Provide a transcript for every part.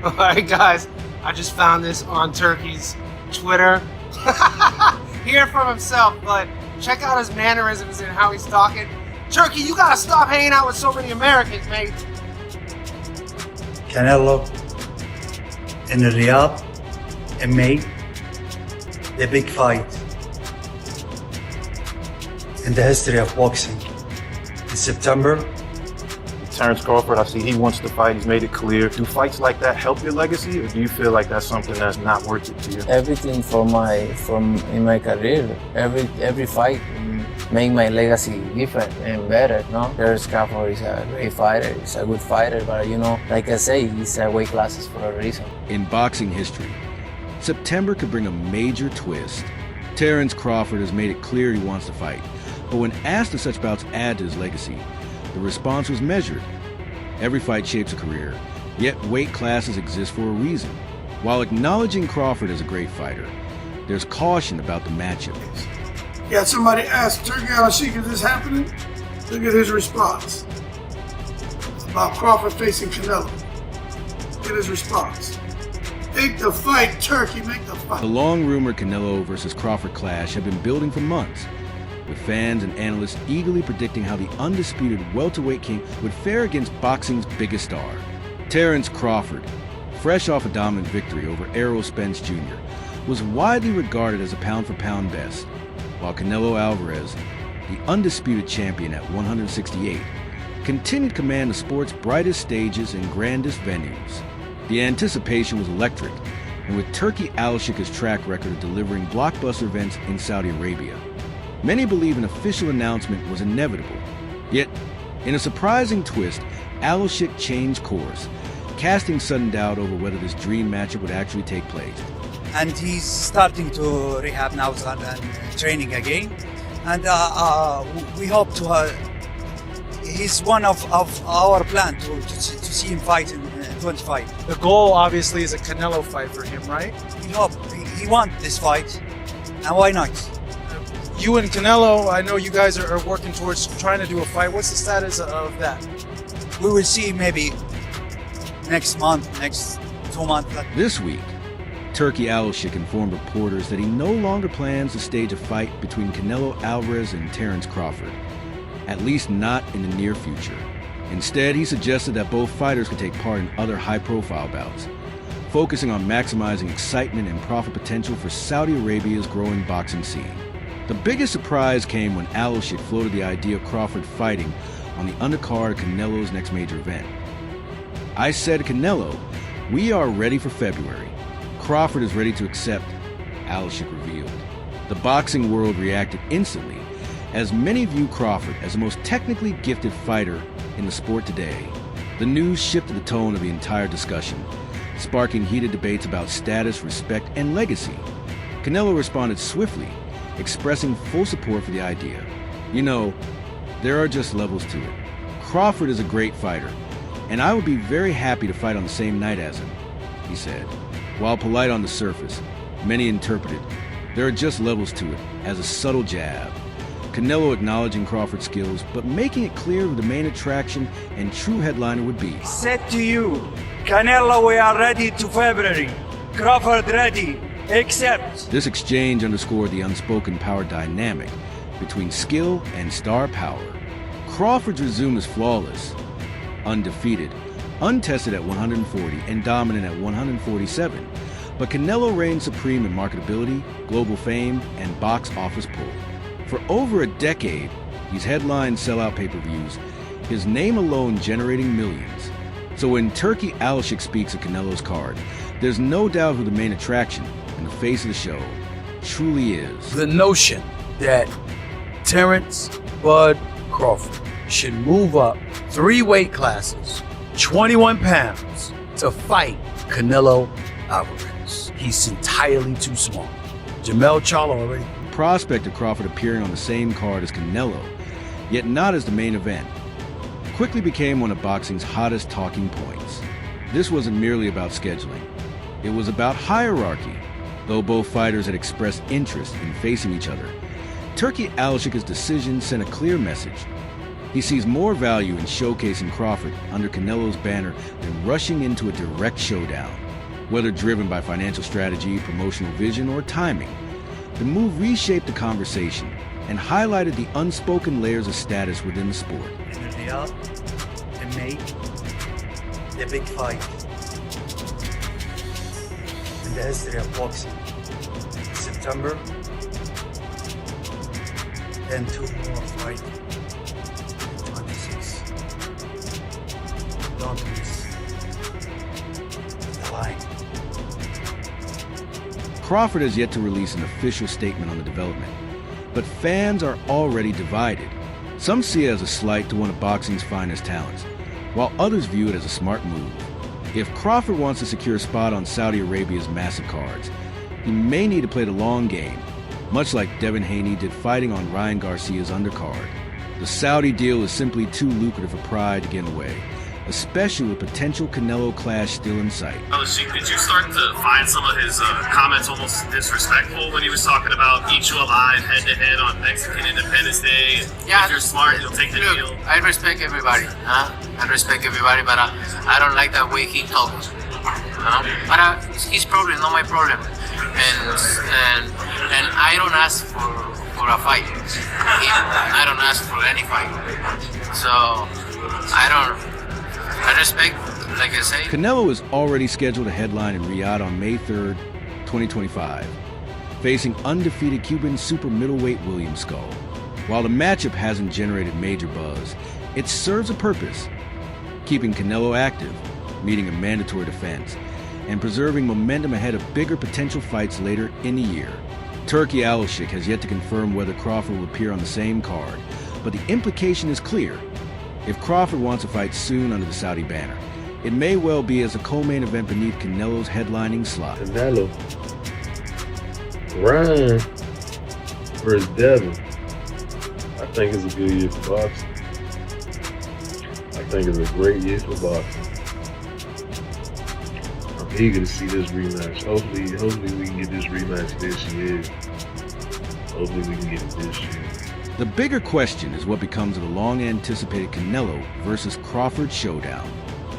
Alright guys, I just found this on Turkey's Twitter. Hear from himself, but check out his mannerisms and how he's talking. Turkey, you gotta stop hanging out with so many Americans, mate. Canelo in Riyadh in May, the big fight in the history of boxing. In September, Terence Crawford, I see he wants to fight. He's made it clear. Do fights like that help your legacy, or do you feel like that's something that's not worth it to you? Everything in my career, every fight make my legacy different and better. No, Terence Crawford is a great fighter. He's a good fighter, but like I say, he's weight classes for a reason. In boxing history, September could bring a major twist. Terence Crawford has made it clear he wants to fight, but when asked if such bouts add to his legacy, the response was measured. Every fight shapes a career, yet weight classes exist for a reason. While acknowledging Crawford as a great fighter, there's caution about the matchup. Yeah, somebody asked Turkey Al-Sheikh, is this happening? Look at his response about Crawford facing Canelo. Look at his response. Make the fight, Turkey, make the fight. The long-rumored Canelo versus Crawford clash had been building for months, with fans and analysts eagerly predicting how the undisputed welterweight king would fare against boxing's biggest star. Terence Crawford, fresh off a dominant victory over Errol Spence Jr., was widely regarded as a pound-for-pound best, while Canelo Alvarez, the undisputed champion at 168, continued to command the sport's brightest stages and grandest venues. The anticipation was electric, and with Turkey Al-Sheikh's track record of delivering blockbuster events in Saudi Arabia, many believe an official announcement was inevitable. Yet, in a surprising twist, Al-Sheikh changed course, casting sudden doubt over whether this dream matchup would actually take place. and he's starting to rehab now and training again. And we hope to. He's one of our plan to see him fight in 25. The goal obviously is a Canelo fight for him, right? We hope he wants this fight, and why not? You and Canelo, I know you guys are working towards trying to do a fight. What's the status of that? We will see maybe next month, next 2 months. This week, Turkey Al-Sheikh informed reporters that he no longer plans to stage a fight between Canelo Alvarez and Terence Crawford, at least not in the near future. Instead, he suggested that both fighters could take part in other high-profile bouts, focusing on maximizing excitement and profit potential for Saudi Arabia's growing boxing scene. The biggest surprise came when Al-Sheikh floated the idea of Crawford fighting on the undercard of Canelo's next major event. I said to Canelo, "We are ready for February. Crawford is ready to accept," Al-Sheikh revealed. The boxing world reacted instantly, as many view Crawford as the most technically gifted fighter in the sport today. The news shifted the tone of the entire discussion, sparking heated debates about status, respect, and legacy. Canelo responded swiftly, expressing full support for the idea. "You know, there are just levels to it. Crawford is a great fighter, and I would be very happy to fight on the same night as him," he said. While polite on the surface, many interpreted there are just levels to it as a subtle jab. Canelo acknowledging Crawford's skills, but making it clear who the main attraction and true headliner would be. Said to you, Canelo, we are ready to February. Crawford ready, except. This exchange underscored the unspoken power dynamic between skill and star power. Crawford's resume is flawless, undefeated, untested at 140 and dominant at 147, but Canelo reigns supreme in marketability, global fame, and box office pull. For over a decade, he's headlined sellout pay-per-views, his name alone generating millions. So when Turkey Al-Sheikh speaks of Canelo's card, there's no doubt who the main attraction and the face of the show truly is. The notion that Terence Bud Crawford should move up 3 weight classes, 21 pounds, to fight Canelo Alvarez. He's entirely too small. Jamel Charlo already. The prospect of Crawford appearing on the same card as Canelo, yet not as the main event, quickly became one of boxing's hottest talking points. This wasn't merely about scheduling. It was about hierarchy. Though both fighters had expressed interest in facing each other, Turkey Al-Sheikh's decision sent a clear message. He sees more value in showcasing Crawford under Canelo's banner than rushing into a direct showdown. Whether driven by financial strategy, promotional vision, or timing, the move reshaped the conversation and highlighted the unspoken layers of status within the sport. In Riyadh, they made the big fight in the history of boxing. September, then 2 more fights in 26. Don't miss the line. Crawford has yet to release an official statement on the development, but fans are already divided. Some see it as a slight to one of boxing's finest talents, while others view it as a smart move. If Crawford wants to secure a spot on Saudi Arabia's massive cards, he may need to play the long game, much like Devin Haney did fighting on Ryan Garcia's undercard. The Saudi deal is simply too lucrative for Pride to get away, especially with potential Canelo clash still in sight. Did you start to find some of his comments almost disrespectful when he was talking about eat you alive head-to-head on Mexican Independence Day? Yeah, if you're smart, you'll take the deal. I respect everybody. I respect everybody, but I don't like that way he talks. But it's his problem, not my problem. And I don't ask for a fight. I don't ask for any fight. So I respect, like I say. Canelo is already scheduled to headline in Riyadh on May 3rd, 2025, facing undefeated Cuban super middleweight William Skull. While the matchup hasn't generated major buzz, it serves a purpose, keeping Canelo active, meeting a mandatory defense, and preserving momentum ahead of bigger potential fights later in the year. Turki Alshik has yet to confirm whether Crawford will appear on the same card, but the implication is clear. If Crawford wants to fight soon under the Saudi banner, it may well be as a co-main event beneath Canelo's headlining slot. Canelo, Ryan versus Devin. I think it's a good year for boxing. I think it's a great year for boxing. I'm eager to see this rematch. Hopefully we can get this rematch this year. Hopefully we can get it this year. The bigger question is what becomes of the long-anticipated Canelo versus Crawford showdown.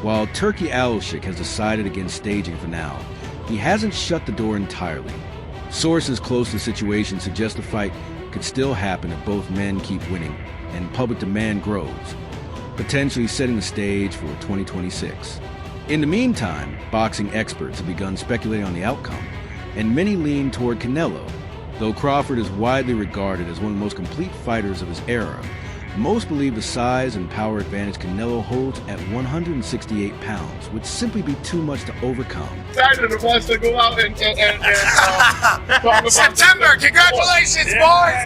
While Turki Alshik has decided against staging for now, he hasn't shut the door entirely. Sources close to the situation suggest the fight could still happen if both men keep winning and public demand grows, potentially setting the stage for 2026. In the meantime, boxing experts have begun speculating on the outcome, and many lean toward Canelo. Though Crawford is widely regarded as one of the most complete fighters of his era, most believe the size and power advantage Canelo holds at 168 pounds would simply be too much to overcome. Excited wants to go out and talk about September, congratulations, boys!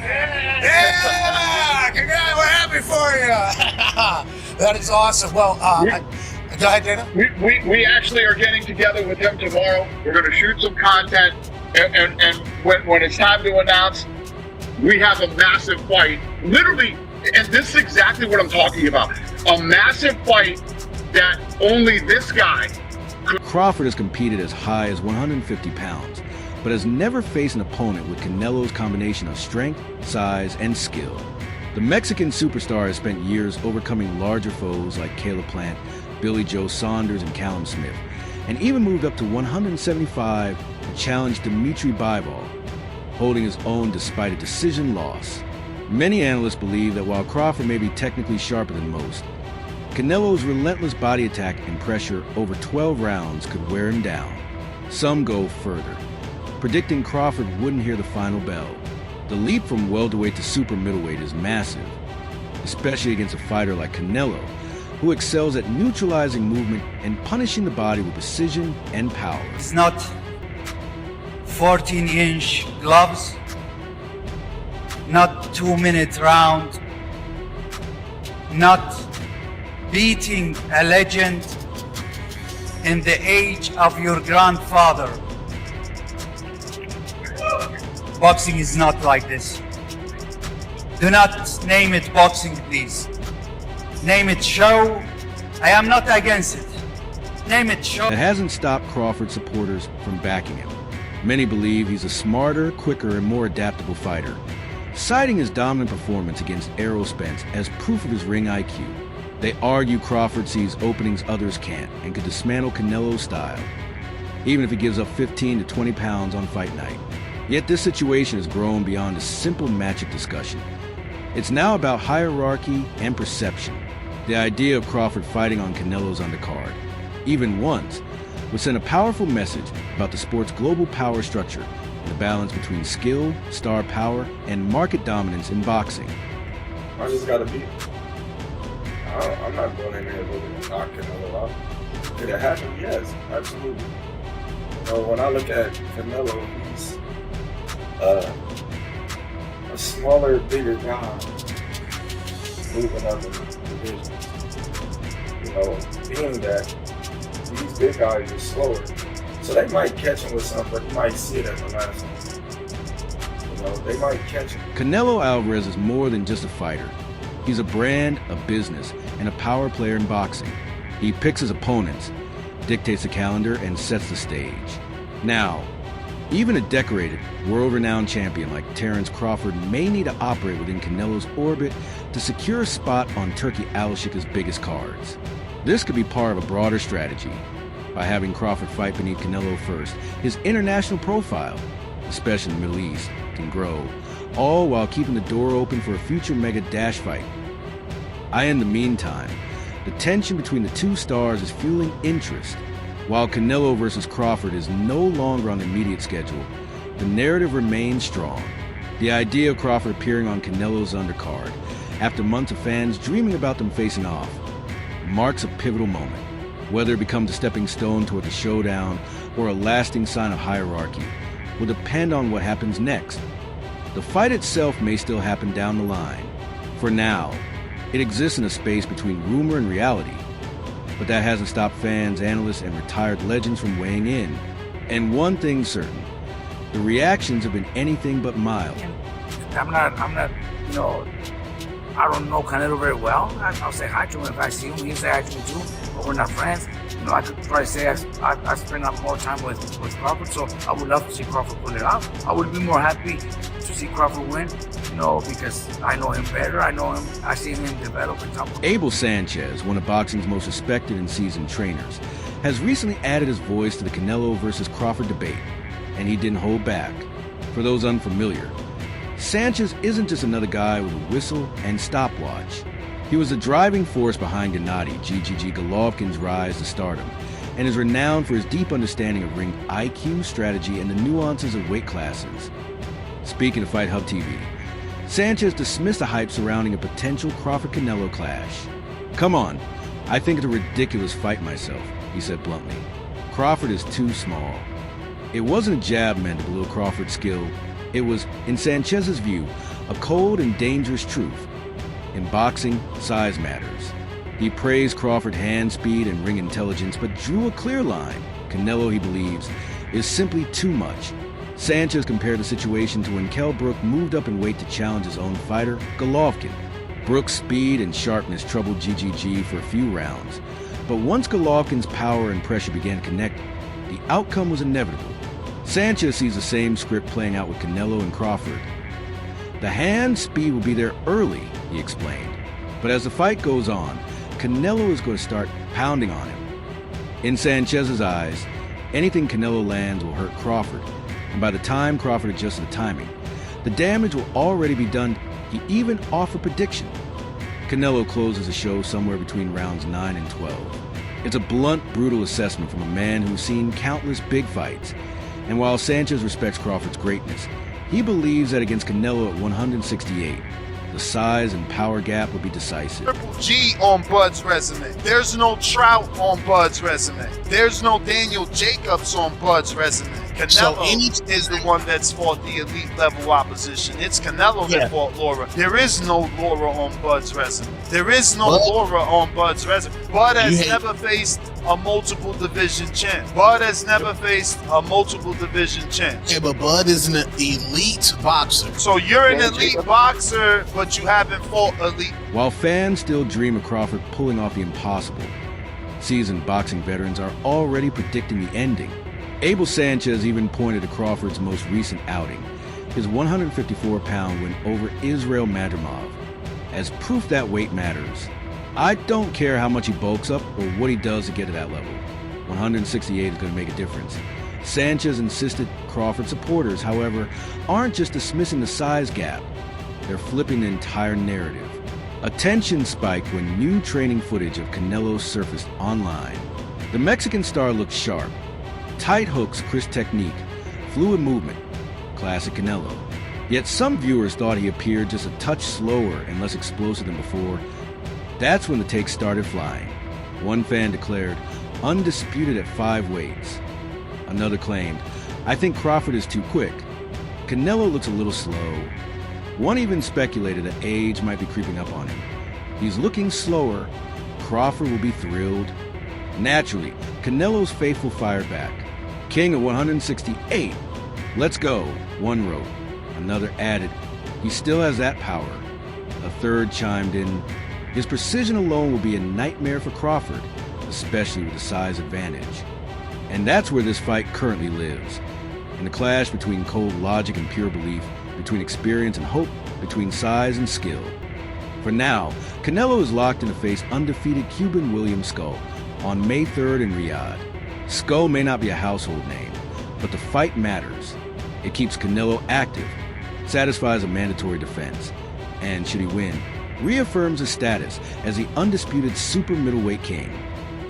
Yeah! Congrats, we're happy for you! That is awesome. Well, go ahead, Dana. We actually are getting together with him tomorrow. We're going to shoot some content, and when it's time to announce, we have a massive fight. Literally, and this is exactly what I'm talking about. A massive fight that only this guy could. Crawford has competed as high as 150 pounds, but has never faced an opponent with Canelo's combination of strength, size, and skill. The Mexican superstar has spent years overcoming larger foes like Caleb Plant, Billy Joe Saunders, and Callum Smith, and even moved up to 175 to challenge Dimitri Bivol, holding his own despite a decision loss. Many analysts believe that while Crawford may be technically sharper than most, Canelo's relentless body attack and pressure over 12 rounds could wear him down. Some go further, predicting Crawford wouldn't hear the final bell. The leap from welterweight to super middleweight is massive, especially against a fighter like Canelo, who excels at neutralizing movement and punishing the body with precision and power. It's not 14-inch gloves, not 2-minute round, not beating a legend in the age of your grandfather. Boxing is not like this. Do not name it boxing, please. Name it show. I am not against it. Name it show. It hasn't stopped Crawford supporters from backing him. Many believe he's a smarter, quicker, and more adaptable fighter, citing his dominant performance against Errol Spence as proof of his ring IQ. They argue Crawford sees openings others can't and could dismantle Canelo's style, even if he gives up 15 to 20 pounds on fight night. Yet this situation has grown beyond a simple matchup discussion. It's now about hierarchy and perception. The idea of Crawford fighting on Canelo's undercard, even once, would send a powerful message about the sport's global power structure and the balance between skill, star power, and market dominance in boxing. I just gotta beat him. I'm not going in there looking to knock Canelo out. Did it happen? Yes, absolutely. You know, when I look at Canelo, he's a smaller, bigger guy moving up in the division. You know, being that these big guys are slower, so they might catch him with something, but you might see it at the last one. You know, they might catch him. Canelo Alvarez is more than just a fighter. He's a brand, a business, and a power player in boxing. He picks his opponents, dictates the calendar, and sets the stage. Now, even a decorated, world-renowned champion like Terence Crawford may need to operate within Canelo's orbit to secure a spot on Turki Alshik's biggest cards. This could be part of a broader strategy. By having Crawford fight beneath Canelo first, his international profile, especially in the Middle East, can grow, all while keeping the door open for a future mega dash fight. In the meantime, the tension between the two stars is fueling interest. While Canelo versus Crawford is no longer on the immediate schedule, the narrative remains strong. The idea of Crawford appearing on Canelo's undercard, after months of fans dreaming about them facing off, marks a pivotal moment. Whether it becomes a stepping stone toward the showdown or a lasting sign of hierarchy will depend on what happens next. The fight itself may still happen down the line. For now, it exists in a space between rumor and reality, but that hasn't stopped fans, analysts, and retired legends from weighing in. And one thing's certain, the reactions have been anything but mild. I'm not, you know, I don't know Canelo very well. I'll say hi to him if I see him. He'll say hi to me too, but we're not friends. You know, I could probably say I spend more time with Crawford, so I would love to see Crawford pull it out. I would be more happy to see Crawford win, you know, because I know him better. I know him, I see him develop and come. Abel Sanchez, one of boxing's most respected and seasoned trainers, has recently added his voice to the Canelo versus Crawford debate, and he didn't hold back. For those unfamiliar, Sanchez isn't just another guy with a whistle and stopwatch. He was the driving force behind Gennady GGG Golovkin's rise to stardom, and is renowned for his deep understanding of ring IQ, strategy, and the nuances of weight classes. Speaking to Fight Hub TV, Sanchez dismissed the hype surrounding a potential Crawford-Canelo clash. "Come on, I think it's a ridiculous fight myself," he said bluntly. "Crawford is too small." It wasn't a jab meant to belittle Crawford's skill. It was, in Sanchez's view, a cold and dangerous truth. In boxing, size matters. He praised Crawford's hand speed and ring intelligence, but drew a clear line. Canelo, he believes, is simply too much. Sanchez compared the situation to when Kell Brook moved up in weight to challenge his own fighter, Golovkin. Brook's speed and sharpness troubled GGG for a few rounds, but once Golovkin's power and pressure began to connect, the outcome was inevitable. Sanchez sees the same script playing out with Canelo and Crawford. The hand speed will be there early, he explained, but as the fight goes on, Canelo is going to start pounding on him. In Sanchez's eyes, anything Canelo lands will hurt Crawford, and by the time Crawford adjusts the timing, the damage will already be done. He even offered prediction. Canelo closes the show somewhere between rounds 9 and 12. It's a blunt, brutal assessment from a man who's seen countless big fights, and while Sanchez respects Crawford's greatness, he believes that against Canelo at 168, the size and power gap would be decisive. Triple G on Bud's resume. There's no Trout on Bud's resume. There's no Daniel Jacobs on Bud's resume. Canelo is the one that's fought the elite level opposition. It's Canelo that fought Laura. There is no Laura on Bud's resume. There is no Laura on Bud's resume. Bud has never faced a multiple division champ. Bud has never faced a multiple division champ. Yeah, but Bud is an elite boxer. So you're an elite boxer, but you haven't fought elite. While fans still dream of Crawford pulling off the impossible, seasoned boxing veterans are already predicting the ending. Abel Sanchez even pointed to Crawford's most recent outing, his 154-pound win over Israel Madrimov as proof that weight matters. I don't care how much he bulks up or what he does to get to that level. 168 is going to make a difference. Sanchez insisted Crawford supporters, however, aren't just dismissing the size gap. They're flipping the entire narrative. Attention spiked when new training footage of Canelo surfaced online. The Mexican star looked sharp. Tight hooks, crisp technique, fluid movement. Classic Canelo. Yet some viewers thought he appeared just a touch slower and less explosive than before. That's when the takes started flying. One fan declared, undisputed at 5 weights. Another claimed, I think Crawford is too quick. Canelo looks a little slow. One even speculated that age might be creeping up on him. He's looking slower. Crawford will be thrilled. Naturally, Canelo's faithful fired back. King of 168. Let's go, one wrote. Another added, he still has that power. A third chimed in, his precision alone will be a nightmare for Crawford, especially with the size advantage. And that's where this fight currently lives. In the clash between cold logic and pure belief, between experience and hope, between size and skill. For now, Canelo is locked in to face undefeated Cuban William Skull on May 3rd in Riyadh. Skull may not be a household name, but the fight matters. It keeps Canelo active, satisfies a mandatory defense, and should he win, reaffirms his status as the undisputed super middleweight king.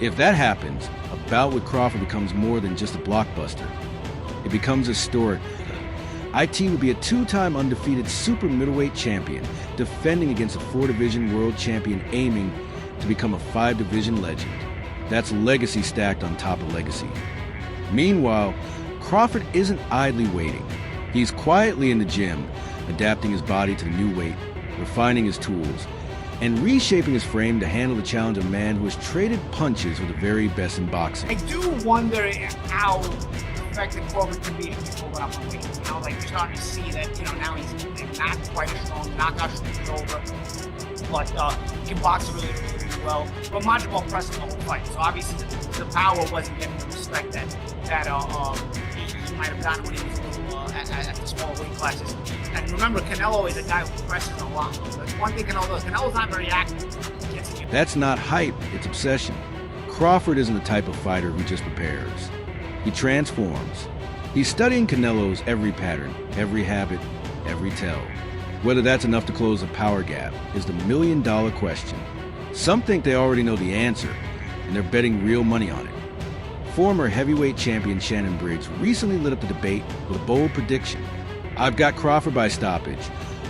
If that happens, a bout with Crawford becomes more than just a blockbuster. It becomes historic. IT would be a 2-time undefeated super middleweight champion, defending against a 4-division world champion aiming to become a 5-division legend. That's legacy stacked on top of legacy. Meanwhile, Crawford isn't idly waiting. He's quietly in the gym, adapting his body to the new weight, refining his tools, and reshaping his frame to handle the challenge of a man who has traded punches with the very best in boxing. I do wonder how effective Crawford can be if he's moving up in weight. You know, like you're starting to see that, now he's not quite as strong, knockout is over, but he can box really, really, really well. But Madrimov pressed him the whole fight, so obviously the power wasn't getting the respect that he might have gotten when he was a little at the smaller weight classes. And remember, Canelo is a guy who presses a lot. That's one thing Canelo does. Canelo's not very active. That's not hype, it's obsession. Crawford isn't the type of fighter who just prepares. He transforms. He's studying Canelo's every pattern, every habit, every tell. Whether that's enough to close the power gap is the million-dollar question. Some think they already know the answer, and they're betting real money on it. Former heavyweight champion Shannon Briggs recently lit up the debate with a bold prediction. I've got Crawford by stoppage,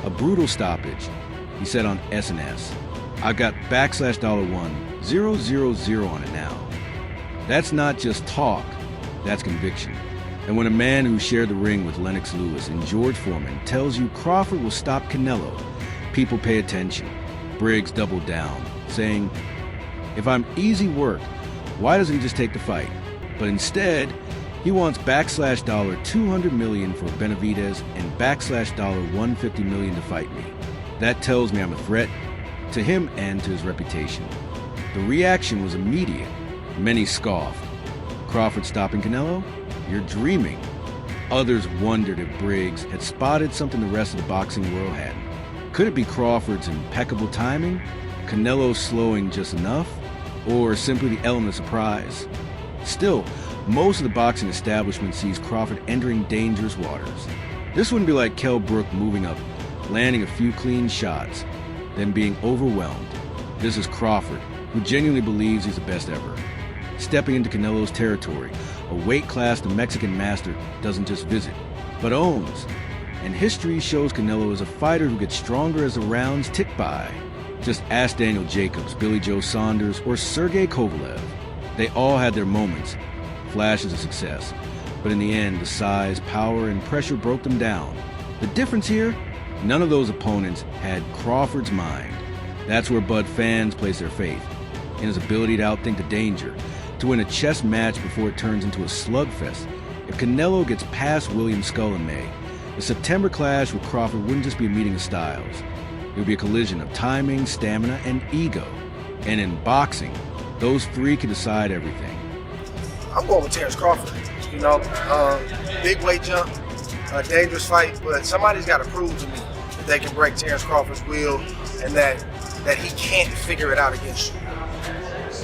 a brutal stoppage, he said on SNS. I've got /$1 000 on it now. That's not just talk, that's conviction. And when a man who shared the ring with Lennox Lewis and George Foreman tells you Crawford will stop Canelo, people pay attention. Briggs doubled down, saying, if I'm easy work, why doesn't he just take the fight? But instead, he wants $200 million for Benavidez and $150 million to fight me. That tells me I'm a threat to him and to his reputation. The reaction was immediate. Many scoffed. Crawford stopping Canelo? You're dreaming. Others wondered if Briggs had spotted something the rest of the boxing world hadn't. Could it be Crawford's impeccable timing, Canelo slowing just enough, or simply the element of surprise? Still, most of the boxing establishment sees Crawford entering dangerous waters. This wouldn't be like Kell Brook moving up, landing a few clean shots, then being overwhelmed. This is Crawford, who genuinely believes he's the best ever. Stepping into Canelo's territory, a weight class the Mexican master doesn't just visit, but owns. And history shows Canelo is a fighter who gets stronger as the rounds tick by. Just ask Daniel Jacobs, Billy Joe Saunders, or Sergey Kovalev. They all had their moments, flashes of success, but in the end, the size, power, and pressure broke them down. The difference here? None of those opponents had Crawford's mind. That's where Bud fans place their faith, in his ability to outthink the danger, to win a chess match before it turns into a slugfest. If Canelo gets past William Skull in May, the September clash with Crawford wouldn't just be a meeting of styles. It would be a collision of timing, stamina, and ego. And in boxing, those three can decide everything. I'm going with Terence Crawford. Big weight jump, a dangerous fight, but somebody's got to prove to me that they can break Terence Crawford's will and that he can't figure it out against you.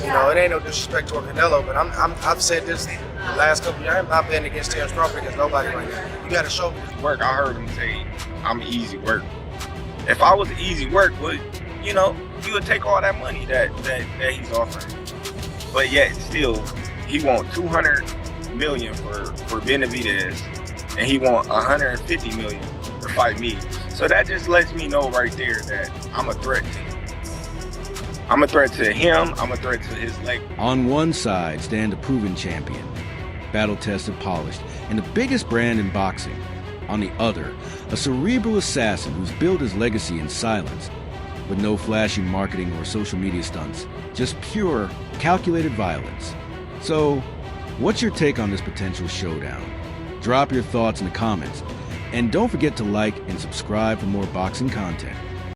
You know, it ain't no disrespect toward Canelo, but I've said this the last couple of years. I'm not betting against Terence Crawford against nobody right now. You got to show me. Work. I heard him say, "I'm easy work." If I was easy work, would you would take all that money that he's offering. But yet still, he want $200 million for Benavidez, and he want $150 million to fight me. So that just lets me know right there that I'm a threat to him. I'm a threat to him. I'm a threat to his leg. On one side stand a proven champion, battle-tested, polished, and the biggest brand in boxing. On the other, a cerebral assassin who's built his legacy in silence, with no flashy marketing or social media stunts, just pure, calculated violence. So, what's your take on this potential showdown? Drop your thoughts in the comments, and don't forget to like and subscribe for more boxing content.